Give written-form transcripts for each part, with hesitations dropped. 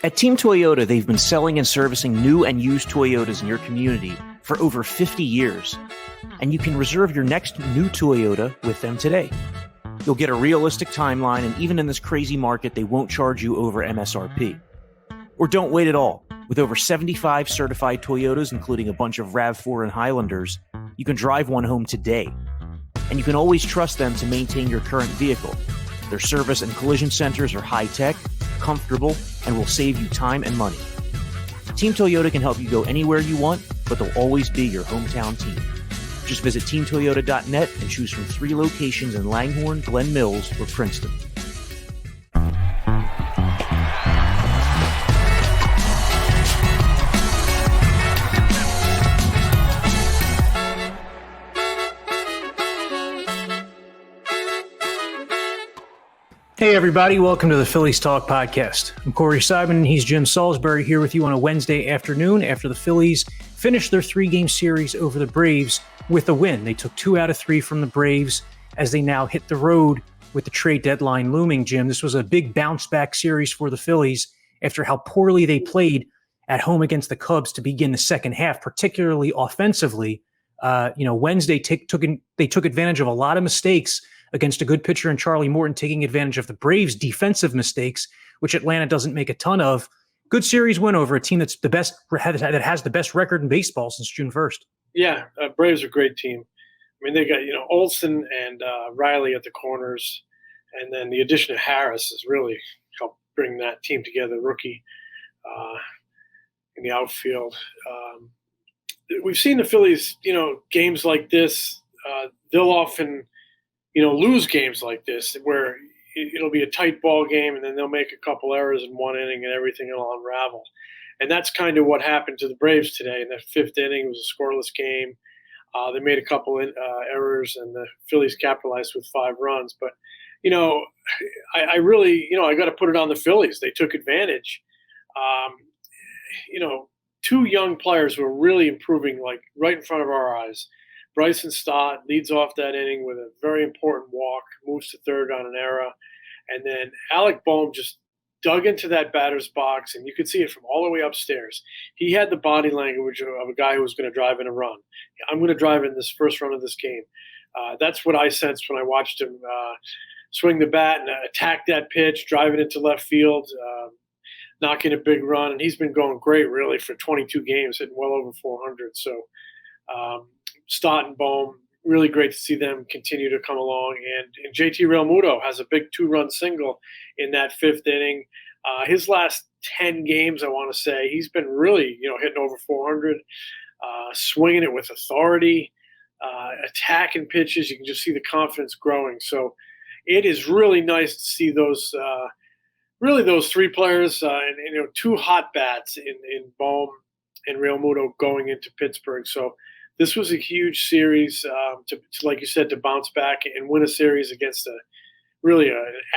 At Team Toyota, they've been selling and servicing new and used Toyotas in your community for over 50 years. And you can reserve your next new Toyota with them today. You'll get a realistic timeline, and even in this crazy market, they won't charge you over MSRP. Or don't wait at all. With over 75 certified Toyotas, including a bunch of RAV4 and Highlanders, you can drive one home today. And you can always trust them to maintain your current vehicle. Their service and collision centers are high-tech, comfortable, and will save you time and money. Team Toyota can help you go anywhere you want, but they'll always be your hometown team. Just visit teamtoyota.net and choose from 3 locations in Langhorne, Glen Mills, or Princeton. Hey everybody, welcome to the Phillies Talk Podcast. I'm Corey Simon and he's Jim Salisbury here with you on a Wednesday afternoon after the Phillies finished their 3-game series over the Braves with a win. They took 2 out of 3 from the Braves as they now hit the road with the trade deadline looming, Jim. This was a big bounce back series for the Phillies after how poorly they played at home against the Cubs to begin the second half, particularly offensively. Wednesday they took advantage of a lot of mistakes against a good pitcher in Charlie Morton, taking advantage of the Braves' defensive mistakes, which Atlanta doesn't make a ton of. Good series win over a team that's the best, that has the best record in baseball since June 1st. Yeah, Braves are a great team. I mean, they got Olsen and Riley at the corners, and then the addition of Harris has really helped bring that team together. Rookie in the outfield. We've seen the Phillies, games like this. They'll often lose games like this where it'll be a tight ball game and then they'll make a couple errors in one inning and everything will unravel. And that's kind of what happened to the Braves today. In that 5th inning, it was a scoreless game. They made a couple errors and the Phillies capitalized with 5 runs. But, I really, I got to put it on the Phillies. They took advantage. 2 young players were really improving, like right in front of our eyes. Bryson Stott leads off that inning with a very important walk, moves to third on an error. And then Alec Bohm just dug into that batter's box, and you could see it from all the way upstairs. He had the body language of a guy who was going to drive in a run. I'm going to drive in this first run of this game. That's what I sensed when I watched him swing the bat and attack that pitch, drive it into left field, knock in a big run. And he's been going great, really, for 22 games, hitting well over 400. So, Stott and Bohm, really great to see them continue to come along. And JT Realmuto has a big 2-run single in that 5th inning. His last 10 games, I want to say, he's been really, hitting over 400, swinging it with authority, attacking pitches. You can just see the confidence growing. So it is really nice to see those, those 3 players and 2 hot bats in Bohm and Realmuto going into Pittsburgh. So this was a huge series to, like you said, to bounce back and win a series against an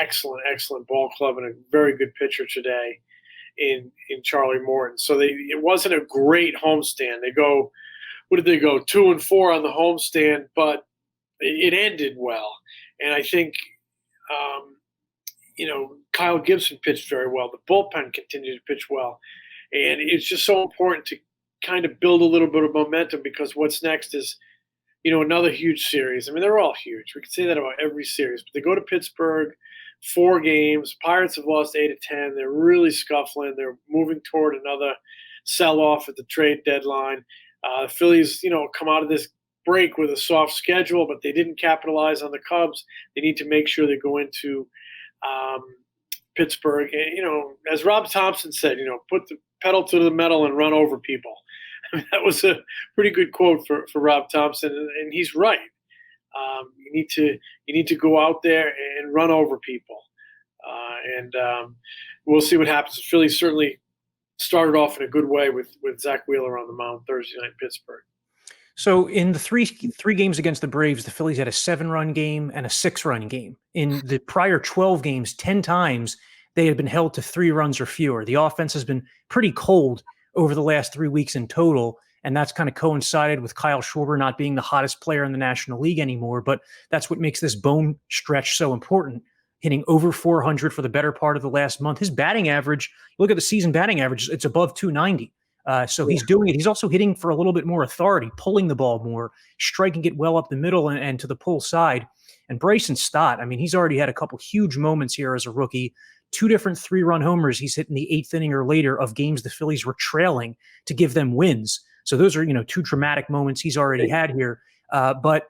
excellent ball club and a very good pitcher today in Charlie Morton. So it wasn't a great homestand. They go, 2-4 on the homestand, but it ended well. And I think, Kyle Gibson pitched very well. The bullpen continued to pitch well. And it's just so important to kind of build a little bit of momentum because what's next is, another huge series. I mean, they're all huge. We can say that about every series. But they go to Pittsburgh, 4 games. Pirates have lost 8 of 10. They're really scuffling. They're moving toward another sell-off at the trade deadline. The Phillies, come out of this break with a soft schedule, but they didn't capitalize on the Cubs. They need to make sure they go into Pittsburgh. And, as Rob Thompson said, put the pedal to the metal and run over people. That was a pretty good quote for Rob Thompson, and he's right. You need to go out there and run over people, and we'll see what happens. The Phillies certainly started off in a good way with Zach Wheeler on the mound Thursday night in Pittsburgh. So in the three games against the Braves, the Phillies had a 7-run game and a 6-run game. In the prior 12 games, 10 times they had been held to 3 runs or fewer. The offense has been pretty cold over the last 3 weeks in total, and that's kind of coincided with Kyle Schwarber not being the hottest player in the National League anymore, but that's what makes this Bohm stretch so important. hitting over 400 for the better part of the last month. His batting average, look at the season batting average, it's above 290. So he's doing it. He's also hitting for a little bit more authority, pulling the ball more, striking it well up the middle and to the pull side. And Bryson Stott, I mean, he's already had a couple huge moments here as a rookie. 2 different 3-run homers he's hit in the 8th inning or later of games the Phillies were trailing to give them wins. So those are, 2 dramatic moments he's already had here. But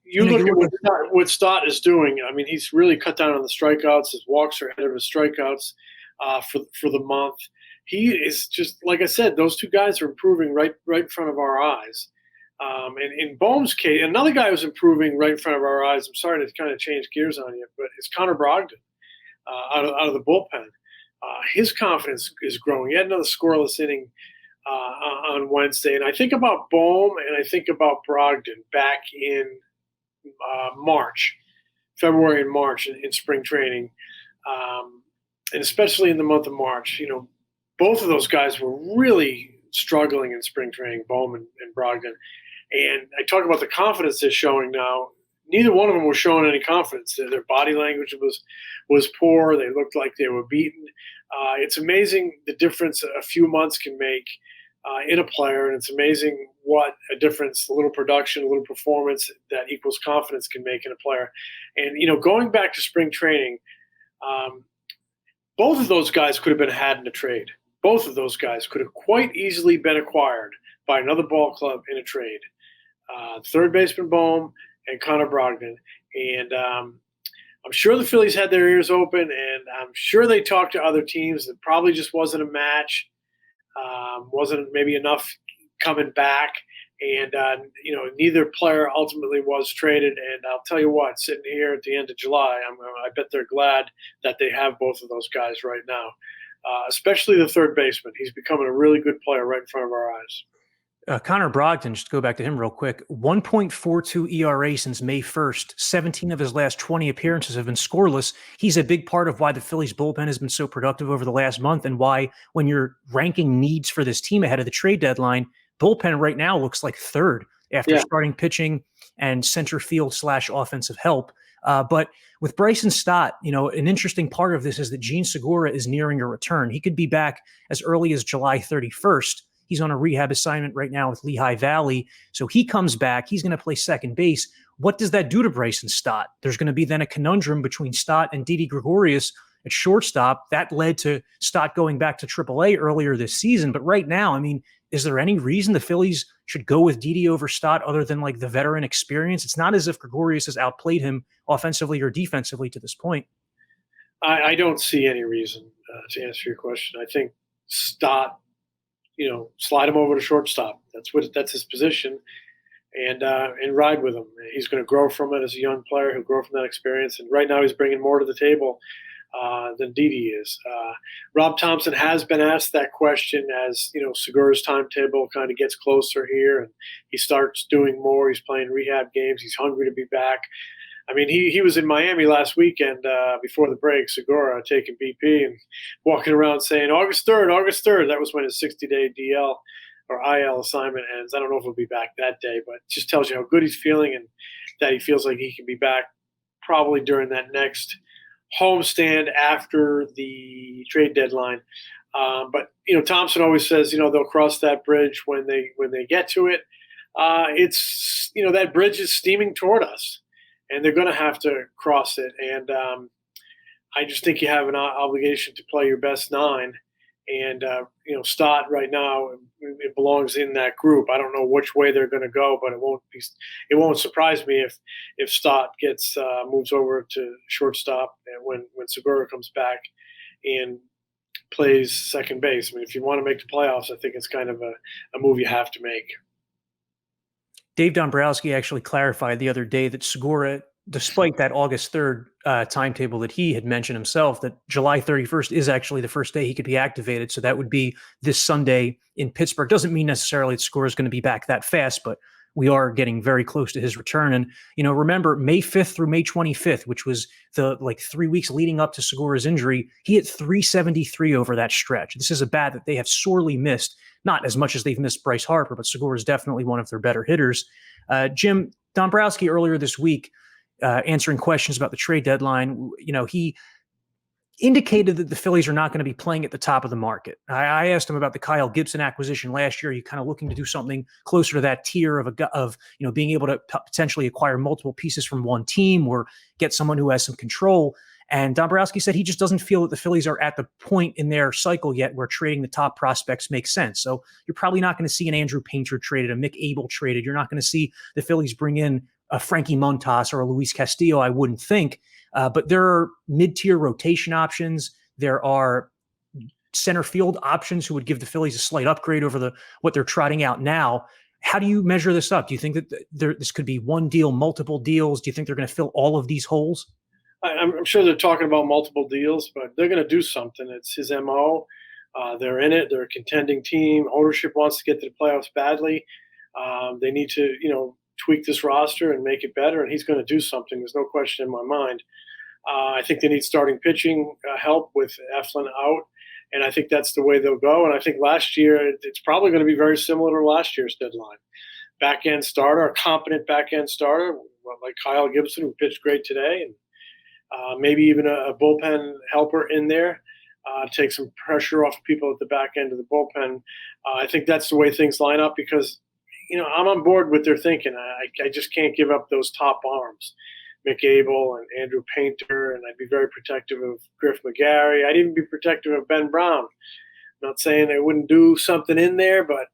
you look at what Stott is doing. I mean, he's really cut down on the strikeouts. His walks are ahead of his strikeouts for the month. He is just, like I said, those 2 guys are improving right in front of our eyes. And in Bohm's case, another guy who's improving right in front of our eyes, I'm sorry to kind of change gears on you, but it's Conor Brogdon out of the bullpen. His confidence is growing. He had another scoreless inning on Wednesday. And I think about Bohm and I think about Brogdon back in February and March in spring training, and especially in the month of March. Both of those guys were really struggling in spring training, Bohm and Brogdon. And I talk about the confidence they're showing now. Neither one of them was showing any confidence. Their body language was poor. They looked like they were beaten. It's amazing the difference a few months can make in a player, and it's amazing what a difference a little production, a little performance that equals confidence can make in a player. And, going back to spring training, both of those guys could have been had in a trade. Both of those guys could have quite easily been acquired by another ball club in a trade. Third baseman Bohm and Conor Brogdon. And I'm sure the Phillies had their ears open, and I'm sure they talked to other teams. That probably just wasn't a match, wasn't maybe enough coming back. And, neither player ultimately was traded. And I'll tell you what, sitting here at the end of July, I bet they're glad that they have both of those guys right now. Especially the third baseman. He's becoming a really good player right in front of our eyes. Conor Brogdon, just to go back to him real quick, 1.42 ERA since May 1st. 17 of his last 20 appearances have been scoreless. He's a big part of why the Phillies bullpen has been so productive over the last month, and why, when you're ranking needs for this team ahead of the trade deadline, bullpen right now looks like third after starting pitching and center field / offensive help. But with Bryson Stott, an interesting part of this is that Jean Segura is nearing a return. He could be back as early as July 31st. He's on a rehab assignment right now with Lehigh Valley. So he comes back. He's going to play second base. What does that do to Bryson Stott? There's going to be then a conundrum between Stott and Didi Gregorius at shortstop. That led to Stott going back to AAA earlier this season. But right now, I mean, is there any reason the Phillies should go with Didi over Stott other than like the veteran experience? It's not as if Gregorius has outplayed him offensively or defensively to this point. I don't see any reason to answer your question. I think Stott, slide him over to shortstop. That's his position, and ride with him. He's going to grow from it as a young player. He'll grow from that experience, and right now he's bringing more to the table than Didi is. Rob Thompson has been asked that question as Segura's timetable kind of gets closer here, and he starts doing more. He's playing rehab games. He's hungry to be back. I mean, he was in Miami last weekend before the break, Segura, taking BP and walking around saying, August 3rd. That was when his 60-day DL or IL assignment ends. I don't know if he'll be back that day, but it just tells you how good he's feeling and that he feels like he can be back probably during that next homestand after the trade deadline. But Thompson always says, they'll cross that bridge when they get to it. It's, that bridge is steaming toward us. And they're going to have to cross it. And I just think you have an obligation to play your best 9. And, Stott right now, it belongs in that group. I don't know which way they're going to go, but it won't surprise me if Stott moves over to shortstop and when Segura comes back and plays second base. I mean, if you want to make the playoffs, I think it's kind of a move you have to make. Dave Dombrowski actually clarified the other day that Segura, despite that August 3rd timetable that he had mentioned himself, that July 31st is actually the first day he could be activated. So that would be this Sunday in Pittsburgh. Doesn't mean necessarily that Segura is going to be back that fast, but we are getting very close to his return. And, remember May 5th through May 25th, which was the 3 weeks leading up to Segura's injury, he hit 373 over that stretch. This is a bat that they have sorely missed. Not as much as they've missed Bryce Harper, but Segura is definitely one of their better hitters. Jim, Dombrowski earlier this week answering questions about the trade deadline, he indicated that the Phillies are not going to be playing at the top of the market. I asked him about the Kyle Gibson acquisition last year. Are you kind of looking to do something closer to that tier of being able to potentially acquire multiple pieces from one team or get someone who has some control? And Dombrowski said he just doesn't feel that the Phillies are at the point in their cycle yet where trading the top prospects makes sense. So you're probably not going to see an Andrew Painter traded, a Mick Abel traded. You're not going to see the Phillies bring in a Frankie Montas or a Luis Castillo, I wouldn't think. But there are mid-tier rotation options. There are center field options who would give the Phillies a slight upgrade over what they're trotting out now. How do you measure this up? Do you think that this could be one deal, multiple deals? Do you think they're going to fill all of these holes? I'm sure they're talking about multiple deals, but they're going to do something. It's his MO. They're in it. They're a contending team. Ownership wants to get to the playoffs badly. They need to, tweak this roster and make it better, and he's going to do something. There's no question in my mind. I think they need starting pitching help with Eflin out, and I think that's the way they'll go. And I think last year it's probably going to be very similar to last year's deadline. Back-end starter, a competent back-end starter like Kyle Gibson, who pitched great today, and maybe even a bullpen helper in there. Take some pressure off people at the back end of the bullpen. I think that's the way things line up because I'm on board with their thinking. I just can't give up those top arms, Mick Abel and Andrew Painter, and I'd be very protective of Griff McGarry. I'd even be protective of Ben Brown. I'm not saying they wouldn't do something in there, but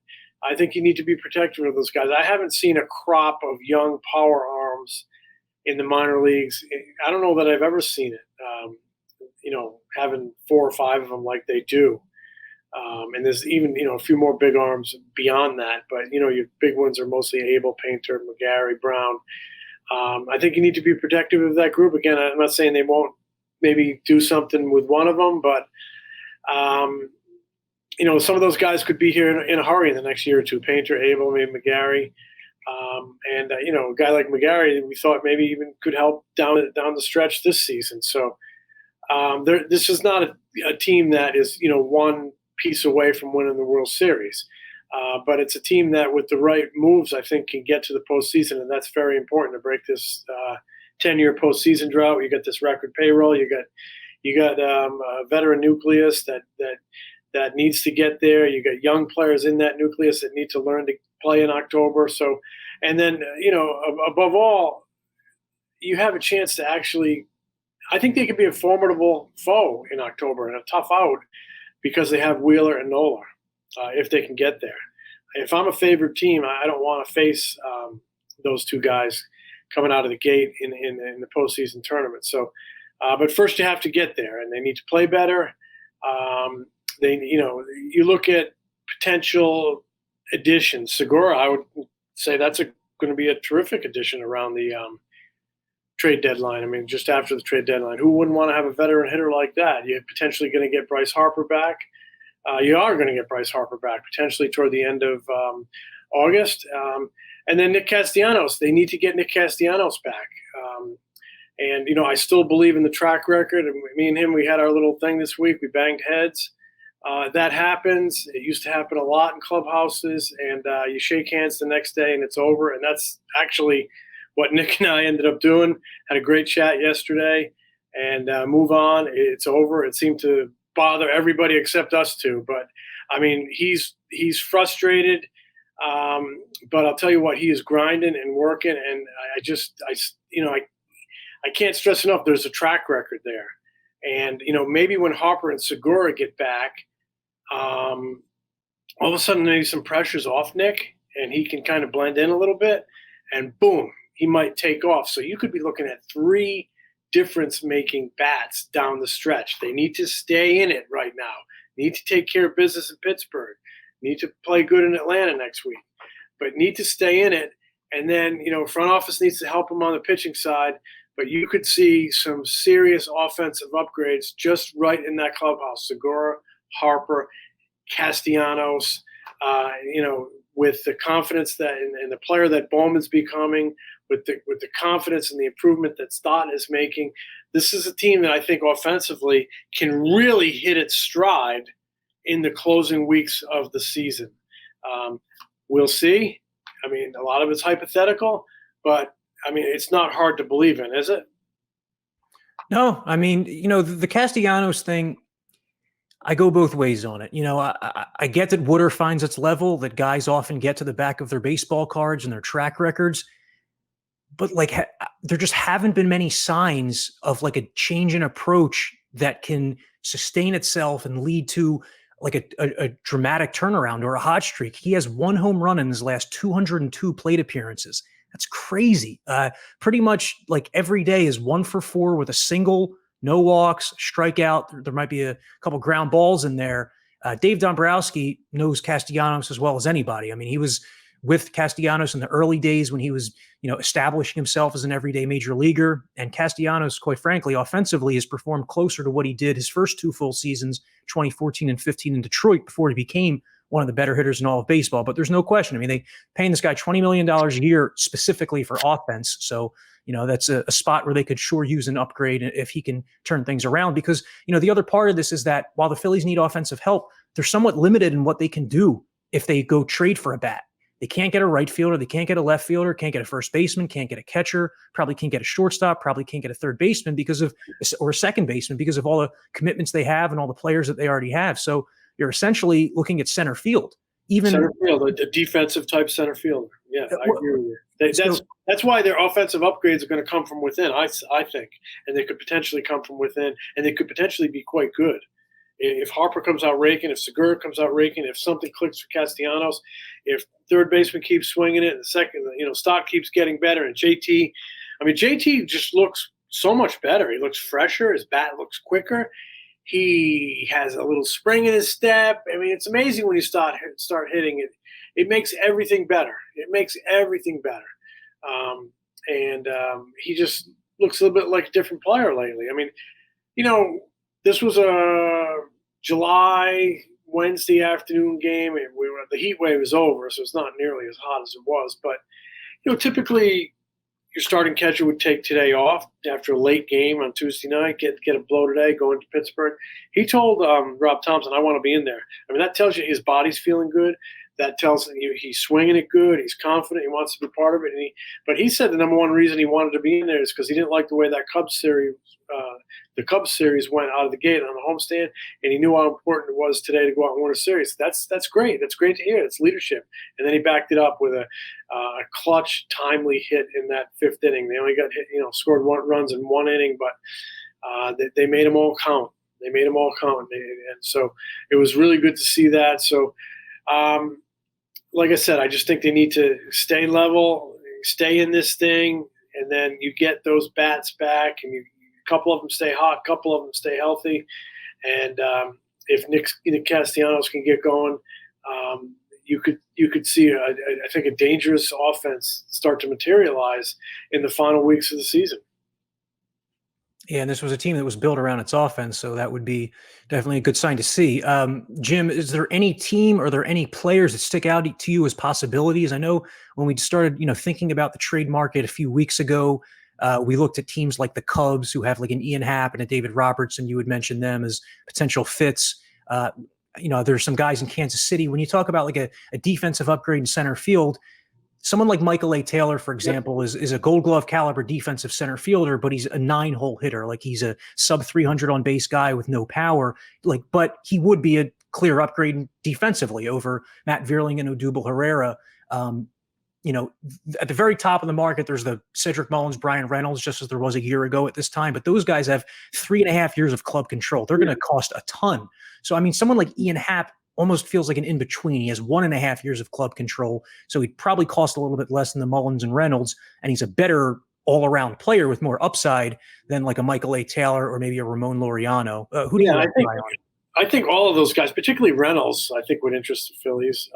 I think you need to be protective of those guys. I haven't seen a crop of young power arms in the minor leagues. I don't know that I've ever seen it, having 4 or 5 of them like they do. And there's even, a few more big arms beyond that. But, your big ones are mostly Abel, Painter, McGarry, Brown. I think you need to be protective of that group. Again, I'm not saying they won't maybe do something with one of them, but, some of those guys could be here in a hurry in the next year or two. Painter, Abel, maybe McGarry. A guy like McGarry, we thought maybe even could help down the stretch this season. So this is not a team that is, one piece away from winning the World Series. But it's a team that with the right moves, I think, can get to the postseason, and that's very important to break this 10-year postseason drought. You got this record payroll. You got a veteran nucleus that needs to get there. You got young players in that nucleus that need to learn to play in October. So, and then above all, you have a chance to actually. I think they could be a formidable foe in October and a tough out because they have Wheeler and Nola if they can get there. If I'm a favored team, I don't want to face those two guys coming out of the gate in the postseason tournament. So, but first you have to get there, and they need to play better. You look at potential additions. Segura, I would say that's going to be a terrific addition around the trade deadline. I mean, just after the trade deadline, who wouldn't want to have a veteran hitter like that? You're potentially going to get Bryce Harper back. You are going to get Bryce Harper back potentially toward the end of August. And then Nick Castellanos. They need to get Nick Castellanos back. I still believe in the track record. And me and him, we had our little thing this week. We banged heads. That happens. It used to happen a lot in clubhouses. And you shake hands the next day and it's over. And that's actually what Nick and I ended up doing. Had a great chat yesterday and move on. It's over. It seemed to bother everybody except us two. But, I mean, he's frustrated. But I'll tell you what, he is grinding and working. And I can't stress enough there's a track record there. And, maybe when Harper and Segura get back, all of a sudden maybe some pressure's off Nick and he can kind of blend in a little bit. And boom, he might take off. So you could be looking at 3 difference-making bats down the stretch. They need to stay in it right now. Need to take care of business in Pittsburgh. Need to play good in Atlanta next week. But need to stay in it. And then, front office needs to help them on the pitching side. But you could see some serious offensive upgrades just right in that clubhouse. Segura, Harper, Castellanos, with the confidence that and the player that Bowman's becoming, with the confidence and the improvement that Stott is making, this is a team that I think offensively can really hit its stride in the closing weeks of the season. We'll see. I mean, a lot of it's hypothetical, but I mean, it's not hard to believe in, is it? No, I mean, the Castellanos thing, I go both ways on it. I get that Water finds its level, that guys often get to the back of their baseball cards and their track records, but there just haven't been many signs of like a change in approach that can sustain itself and lead to like a dramatic turnaround or a hot streak. He has 1 home run in his last 202 plate appearances. That's crazy. Pretty much like every day is 1 for 4 with a single, no walks, strikeout. There might be a couple ground balls in there. Dave Dombrowski knows Castellanos as well as anybody. I mean, he was with Castellanos in the early days when he was, establishing himself as an everyday major leaguer. And Castellanos, quite frankly, offensively has performed closer to what he did his first 2 full seasons, 2014 and 15 in Detroit, before he became one of the better hitters in all of baseball. But there's no question. I mean, they paying this guy $20 million a year specifically for offense. So, that's a spot where they could sure use an upgrade if he can turn things around. Because, the other part of this is that while the Phillies need offensive help, they're somewhat limited in what they can do if they go trade for a bat. They can't get a right fielder. They can't get a left fielder, can't get a first baseman, can't get a catcher, probably can't get a shortstop, probably can't get a third baseman or a second baseman because of all the commitments they have and all the players that they already have. So you're essentially looking at center field. Center field, a defensive type center fielder. Yeah, I agree with you. That's why their offensive upgrades are going to come from within, I think. And they could potentially come from within, and they could potentially be quite good. If Harper comes out raking, if Segura comes out raking, if something clicks for Castellanos, if third baseman keeps swinging it, and the second, Stott keeps getting better, and JT just looks so much better. He looks fresher. His bat looks quicker. He has a little spring in his step. I mean, it's amazing when you start hitting it. It makes everything better. He just looks a little bit like a different player lately. I mean, this was a July Wednesday afternoon game. The heat wave is over, so it's not nearly as hot as it was. But typically your starting catcher would take today off after a late game on Tuesday night, get a blow today, go into Pittsburgh. He told Rob Thompson, "I want to be in there." I mean, that tells you his body's feeling good. That tells you he's swinging it good. He's confident. He wants to be part of it. But he said the number one reason he wanted to be in there is because he didn't like the way that Cubs series went out of the gate on the homestand, and he knew how important it was today to go out and win a series. That's great. That's great to hear. It's leadership. And then he backed it up with a clutch, timely hit in that 5th inning. They only got hit, scored 1 runs in 1 inning, but they made them all count. And so it was really good to see that. So, like I said, I just think they need to stay level, stay in this thing, and then you get those bats back, and a couple of them stay hot, a couple of them stay healthy. And if Nick Castellanos can get going, you could see, I think, a dangerous offense start to materialize in the final weeks of the season. Yeah, and this was a team that was built around its offense, so that would be definitely a good sign to see. Jim, is there any team or are there any players that stick out to you as possibilities? I know when we started, thinking about the trade market a few weeks ago, we looked at teams like the Cubs, who have like an Ian Happ and a David Robertson. You would mention them as potential fits. There's some guys in Kansas City. When you talk about like a defensive upgrade in center field, someone like Michael A. Taylor, for example, is a Gold Glove caliber defensive center fielder, but he's a 9-hole hitter. Like he's a sub 300 on base guy with no power. But he would be a clear upgrade defensively over Matt Vierling and Odubel Herrera. At the very top of the market, there's the Cedric Mullins, Brian Reynolds, just as there was a year ago at this time. But those guys have 3.5 years of club control. They're going to cost a ton. So, I mean, someone like Ian Happ almost feels like an in-between. He has 1.5 years of club control, so he'd probably cost a little bit less than the Mullins and Reynolds, and he's a better all-around player with more upside than like a Michael A. Taylor or maybe a Ramon Laureano. Who do you like? I think all of those guys, particularly Reynolds, I think would interest the Phillies.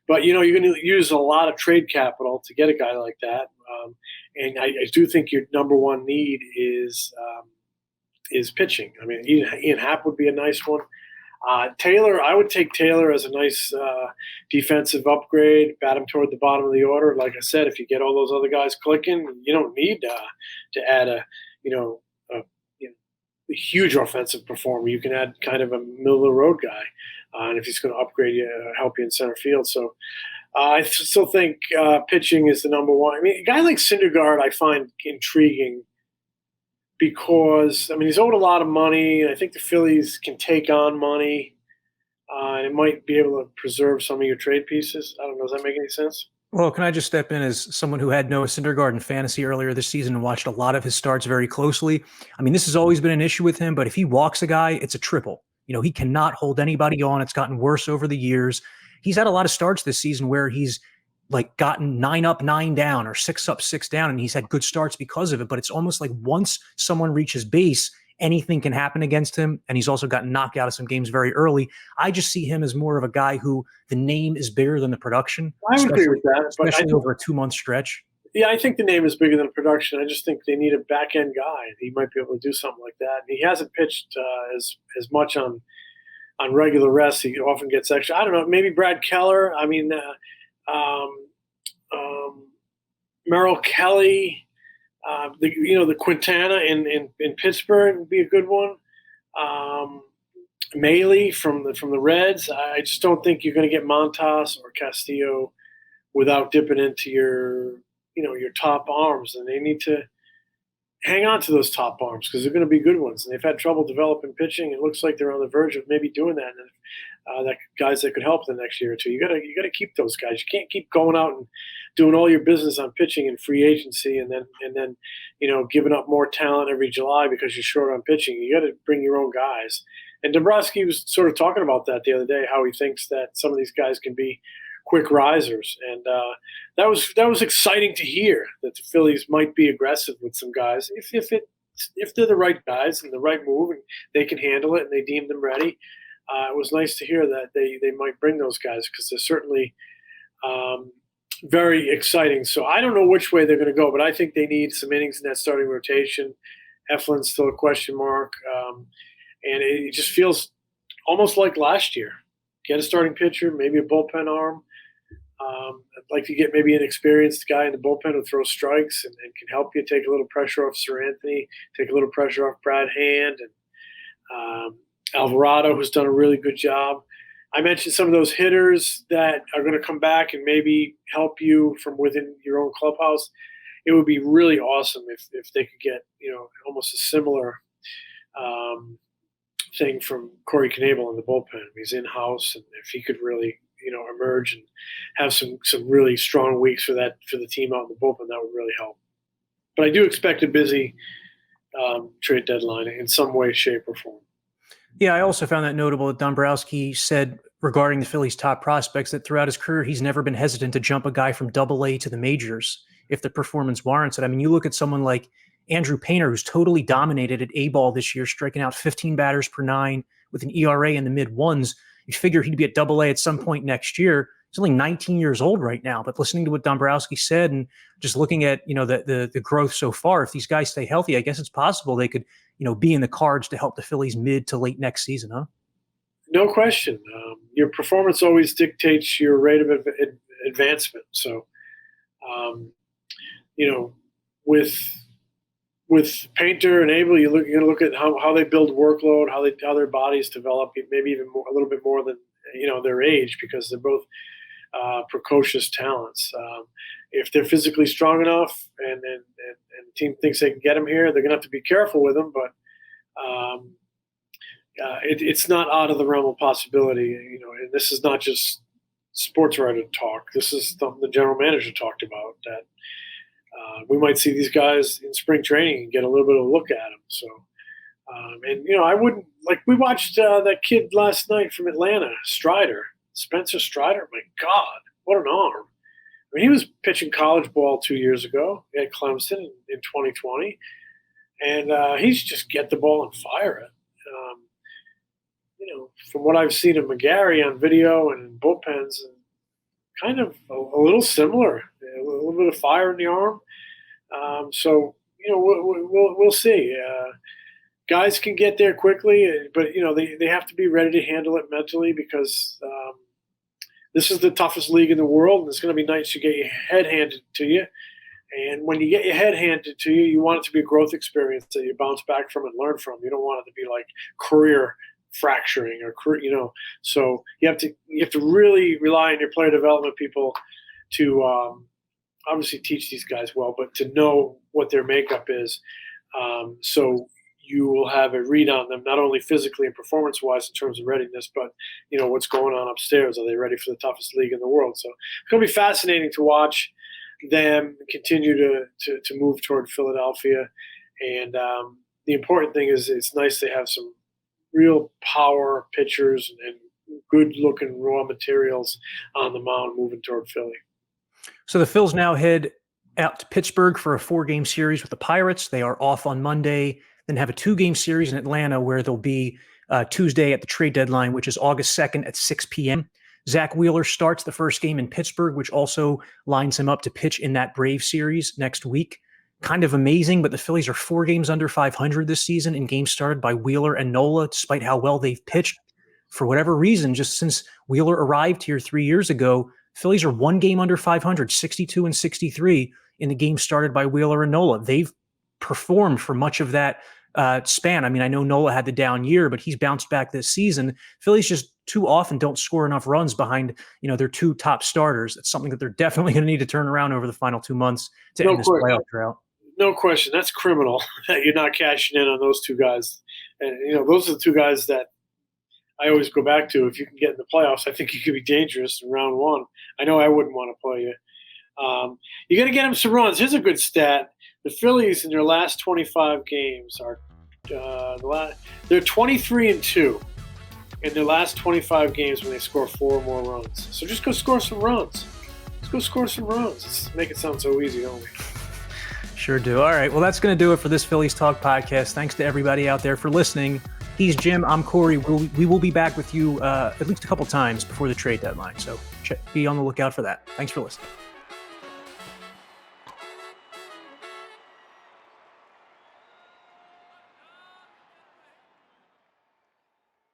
But, you're going to use a lot of trade capital to get a guy like that. And I do think your number one need is pitching. I mean, Ian Happ would be a nice one. Taylor, I would take Taylor as a nice defensive upgrade, bat him toward the bottom of the order. Like I said, if you get all those other guys clicking, you don't need to add a huge offensive performer. You can add kind of a middle of the road guy, and if he's going to upgrade you, help you in center field. So I still think pitching is the number one. I mean, a guy like Syndergaard I find intriguing because, I mean, he's owed a lot of money, and I think the Phillies can take on money, and it might be able to preserve some of your trade pieces. I don't know. Does that make any sense? Well, can I just step in as someone who had Noah Syndergaard in fantasy earlier this season and watched a lot of his starts very closely? I mean, this has always been an issue with him, but if he walks a guy, it's a triple. He cannot hold anybody on. It's gotten worse over the years. He's had a lot of starts this season where he's like gotten 9 up, 9 down, or 6 up, 6 down, and he's had good starts because of it. But it's almost like once someone reaches base, anything can happen against him. And he's also gotten knocked out of some games very early. I just see him as more of a guy who the name is bigger than the production. I would agree with that, especially over a 2-month stretch. Yeah, I think the name is bigger than production. I just think they need a back end guy. He might be able to do something like that. And he hasn't pitched as much on regular rest. He often gets extra. I don't know. Maybe Brad Keller. I mean, Merrill Kelly. The Quintana in Pittsburgh would be a good one. Mailey from the Reds. I just don't think you're going to get Montas or Castillo without dipping into your top arms, and they need to hang on to those top arms because they're going to be good ones. And they've had trouble developing pitching. It looks like they're on the verge of maybe doing that. And that guys that could help the next year or two. You got to keep those guys. You can't keep going out and doing all your business on pitching and free agency, and then giving up more talent every July because you're short on pitching. You got to bring your own guys. And Dombrowski was sort of talking about that the other day, how he thinks that some of these guys can be quick risers, and that was exciting to hear that the Phillies might be aggressive with some guys if they're the right guys and the right move and they can handle it and they deem them ready. It was nice to hear that they might bring those guys because they're certainly very exciting. So I don't know which way they're going to go, but I think they need some innings in that starting rotation. Eflin's still a question mark, and it just feels almost like last year. Get a starting pitcher, maybe a bullpen arm. I'd like to get maybe an experienced guy in the bullpen who throws strikes and can help you take a little pressure off Sir Anthony, take a little pressure off Brad Hand, and Alvarado, who's done a really good job. I mentioned some of those hitters that are going to come back and maybe help you from within your own clubhouse. It would be really awesome if they could get almost a similar thing from Corey Knebel in the bullpen. He's in-house, and if he could really emerge and have some really strong weeks for the team out in the bullpen, that would really help. But I do expect a busy trade deadline in some way, shape, or form. Yeah, I also found that notable that Dombrowski said regarding the Phillies' top prospects that throughout his career, he's never been hesitant to jump a guy from Double-A to the majors if the performance warrants it. I mean, you look at someone like Andrew Painter, who's totally dominated at A-ball this year, striking out 15 batters per 9 with an ERA in the mid-ones. You figure he'd be at Double-A at some point next year. He's only 19 years old right now, but listening to what Dombrowski said and just looking at the growth so far, if these guys stay healthy, I guess it's possible they could be in the cards to help the Phillies mid to late next season, huh? No question. Your performance always dictates your rate of advancement. So, with Painter and Abel, you're going to look at how they build workload, how their bodies develop, maybe even a little bit more than their age, because they're both precocious talents. If they're physically strong enough and the team thinks they can get them here, they're going to have to be careful with them. But it's not out of the realm of possibility. And this is not just sports writer talk. This is something the general manager talked about, that we might see these guys in spring training and get a little bit of a look at them. So, I wouldn't we watched that kid last night from Atlanta, Spencer Strider. My God, what an arm! I mean, he was pitching college ball 2 years ago at Clemson in 2020, and he's just get the ball and fire it. From what I've seen of McGarry on video and in bullpens, kind of a little similar, a little bit of fire in the arm. So we'll see. Guys can get there quickly, but they have to be ready to handle it mentally, because this is the toughest league in the world, and it's going to be nice to get your head handed to you. And when you get your head handed to you, you want it to be a growth experience that you bounce back from and learn from. You don't want it to be like career fracturing or so you have to really rely on your player development people to obviously teach these guys well, but to know what their makeup is, so you will have a read on them, not only physically and performance-wise in terms of readiness, but what's going on upstairs. Are they ready for the toughest league in the world? So it's going to be fascinating to watch them continue to move toward Philadelphia. And the important thing is it's nice to have some real power pitchers and good-looking raw materials on the mound moving toward Philly. So the Phils now head out to Pittsburgh for a 4-game series with the Pirates. They are off on Monday, then have a 2-game series in Atlanta where they'll be Tuesday at the trade deadline, which is August 2nd at 6 p.m. Zach Wheeler starts the first game in Pittsburgh, which also lines him up to pitch in that Braves series next week. Kind of amazing, but the Phillies are 4 games under 500 this season in games started by Wheeler and Nola, despite how well they've pitched. For whatever reason, just since Wheeler arrived here 3 years ago, Phillies are 1 game under 500, 62 and 63 in the game started by Wheeler and Nola. They've performed for much of that span. I mean, I know Nola had the down year, but he's bounced back this season. Phillies just too often don't score enough runs behind, their 2 top starters. It's something that they're definitely going to need to turn around over the final 2 months to end this playoff drought. No question. That's criminal that you're not cashing in on those 2 guys. And, those are the 2 guys that I always go back to. If you can get in the playoffs, I think you could be dangerous in round 1. I know I wouldn't want to play you. You got to get them some runs. Here's a good stat. The Phillies in their last 25 games are they're 23-2 in their last 25 games when they score 4 or more runs. So just go score some runs. Let's go score some runs. Let's make it sound so easy, don't we? Sure do. All right. Well, that's going to do it for this Phillies Talk podcast. Thanks to everybody out there for listening. He's Jim. I'm Corey. We will be back with you at least a couple times before the trade deadline. So be on the lookout for that. Thanks for listening.